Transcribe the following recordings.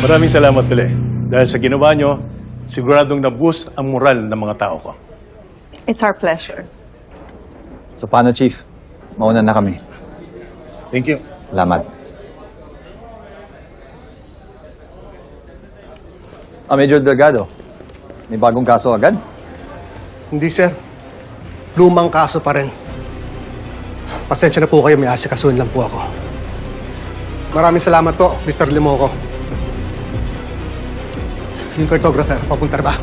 Maraming salamat ulit. Dahil sa ginawa nyo, siguradong na-boost ang moral ng mga tao ko. It's our pleasure. So paano, Chief? Mauna na kami. Thank you. Salamat. Major Delgado, may bagong kaso agad? Hindi, sir. Lumang kaso pa rin. Pasensya na po kayo, may asikasuhin lang po ako. Maraming salamat po, Mr. Limoco. Yung cartographer, papunta na ba?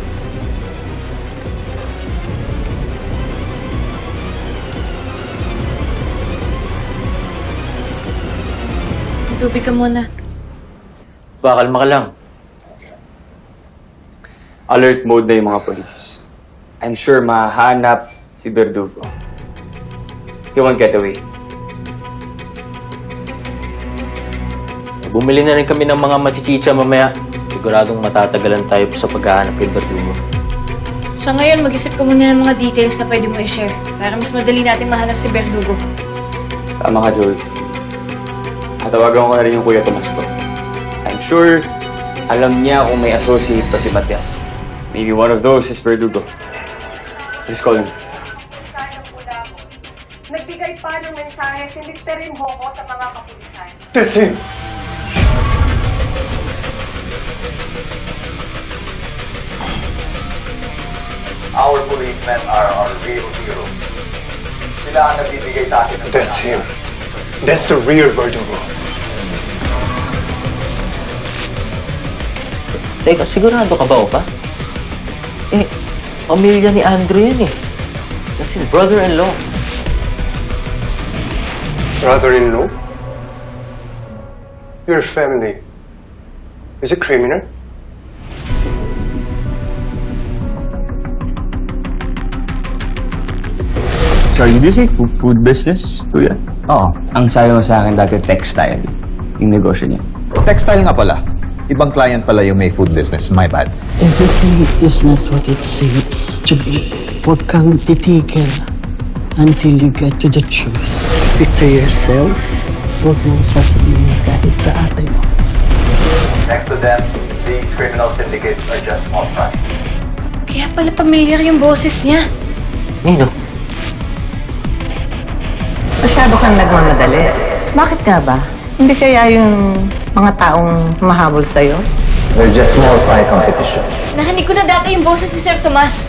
Tubig ka muna. Pakalma ka lang. Alert mode na yung mga polis. I'm sure mahanap si Verdugo. He won't get away. Bumili na rin kami ng mga machichicha mamaya. Siguradong matatagalan tayo sa paghahanap kay Verdugo. Sa ngayon, mag-isip ka muna ng mga details na pwede mo i-share para mas madali natin mahanap si Verdugo. Tama ka, Joel. Natawagan ko na rin yung Kuya Tomas ko. I'm sure alam niya kung may associate pa si Matias. Maybe one of those is Verdugo. Please call him. Nagbigay pa ng mensahe si Mr. Rimhoco sa mga kapulisan. That's him! Our policemen are our real heroes. Sila ang nagbibigay sa atin ng... That's him. That's the real Verdugo. Teka, sigurado ka ba, Opa? Pamilya ni Andrew yan eh. That's his brother-in-law. Brother-in-law? Your family. Is it criminal? So, you busy? Food business? Kuya? Oo. Ang sabi mo sa akin dati, textile. Yung negosyo niya. Textile nga pala. Ibang client pala yung may food business. My bad. Everything is not what it seems to be. Huwag kang titigil until you get to the truth. Speak to yourself. Huwag mong sasabihin kahit sa ate mo. Next to them, these criminal syndicates are just small fry. Kaya pala familiar yung boses niya. Nino? Masyado kang nagmamadali. Bakit nga ba? Hindi kaya yung mga taong mahabol sa'yo? They're just small fry competition. Narinig ko na dati yung boses ni Sir Tomas.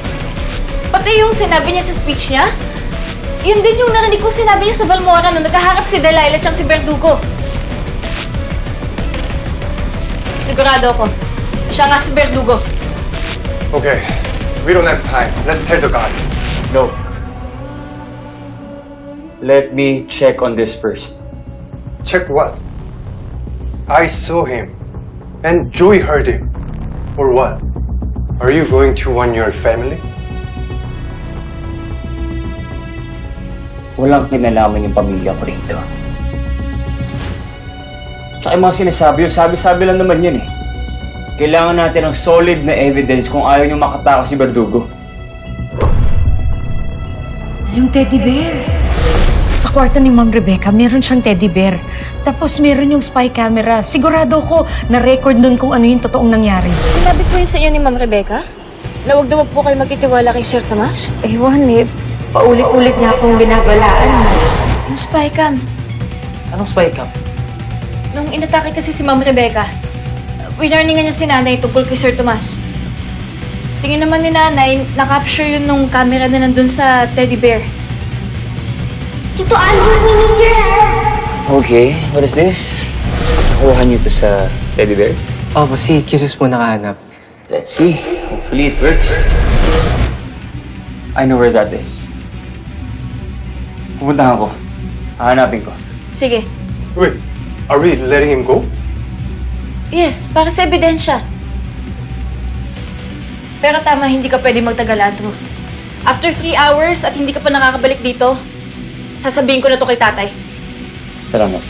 Pati yung sinabi niya sa speech niya. Yun din yung narinig ko sinabi niya sa Balmora nung nagkaharap si Delilah at si Verdugo. Sigurado ako. Siya nga si Verdugo. Okay, we don't have time. Let's tell the guard. No. Let me check on this first. Check what? I saw him. And Joey heard him. Or what? Are you going to warn your family? Walang kinalaman yung pamilya ko rito. Tsaka yung mga sinasabi yun, sabi-sabi lang naman yun eh. Kailangan natin ng solid na evidence kung ayaw nyo makatako si Verdugo. Yung teddy bear. Sa kwarto ni Ma'am Rebecca, meron siyang teddy bear. Tapos meron yung spy camera. Sigurado ko na-record nun kung ano yung totoong nangyari. Sinabi ko yun sa inyo ni Ma'am Rebecca? Na huwag na huwag po kayo magtitiwala kay Sir Tomas? Ewan eh, paulit-ulit niya akong binabalaan. Yung spycam. Anong spy cam? Nung inatake kasi si Ma'am Rebecca, winarningan niya si Nanay tungkol kay Sir Tomas. Tingin naman ni Nanay, na-capture yun nung camera na nandun sa teddy bear. Tito Albert, we need your help! Okay, what is this? Nakuha niyo to sa teddy bear? Opo, si Kisses po nakahanap. Let's see. Hopefully it works. I know where that is. Pupuntahan ko. Hahanapin ko. Sige. Wait, are we letting him go? Yes, para sa ebidensya. Pero tama, hindi ka pwede magtagal, Andrew. After 3 hours at hindi ka pa nakakabalik dito, sasabihin ko na to kay tatay. Salamat.